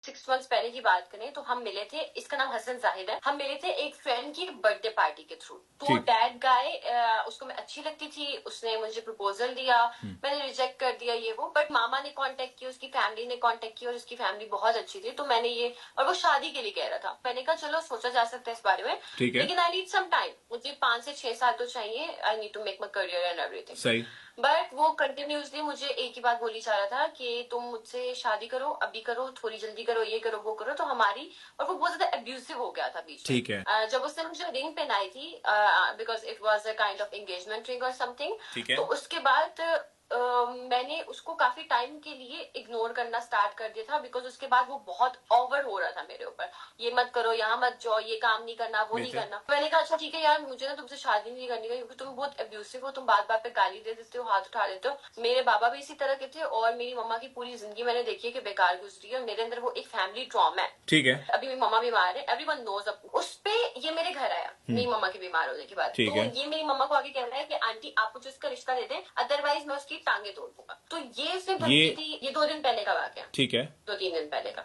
6 months पहले की बात करें तो हम मिले थे, इसका नाम हसन जाहिद है। हम मिले थे एक फ्रेंड की बर्थडे पार्टी के थ्रू। तो डैड गाय, उसको मैं अच्छी लगती थी, उसने मुझे प्रपोजल दिया, मैंने रिजेक्ट कर दिया ये वो, बट मामा ने कांटेक्ट किया, उसकी फैमिली ने कांटेक्ट किया और उसकी फैमिली बहुत अच्छी थी, तो मैंने ये, और वो शादी के लिए कह रहा था, मैंने कहा चलो सोचा जा सकता है इस बारे में, लेकिन आई नीड सम टाइम, मुझे 5 से 6 साल तो चाहिए, I need to make my career and everything. सही। बट वो कंटिन्यूसली मुझे एक ही बात बोली जा रहा था कि तुम मुझसे शादी करो, अभी करो, थोड़ी जल्दी करो, ये करो वो करो, तो हमारी, और वो बहुत ज्यादा अब्यूसिव हो गया था बीच में। ठीक है। जब उसने मुझे रिंग पहनाई थी, because it was a kind of engagement ring और समथिंग, तो उसके बाद मैंने उसको काफी टाइम के लिए इग्नोर करना स्टार्ट कर दिया था, बिकॉज उसके बाद वो बहुत ओवर हो रहा था मेरे ऊपर, ये मत करो, यहाँ मत जाओ, ये काम नहीं करना, वो नहीं करना। मैंने कहा अच्छा ठीक है यार, मुझे ना तुमसे शादी नहीं करनी है, क्योंकि तुम बहुत अब्यूसिव हो, तुम बात बात पे गाली दे देते हो, हाथ उठा देते हो। मेरे बाबा भी इसी तरह के थे, और मेरी मम्मा की पूरी जिंदगी मैंने देखी है कि बेकार गुजरी है, और मेरे अंदर वो एक फैमिली ट्रॉमा है। ठीक है। अभी मेरी मम्मा बीमार है, एवरीवन नोज, उस पे ये मेरे घर आया मेरी मम्मा के बीमार होने के बाद, तो ये मेरी मम्मा को आगे कह रहा है कि आंटी आप मुझे उसका रिश्ता दे दें, अदरवाइज मैं उसकी टांगे तोड़ दूंगा। तो ये उसने धमकी दी, ये 2 दिन पहले का वाकया। ठीक है। 2-3 दिन पहले का।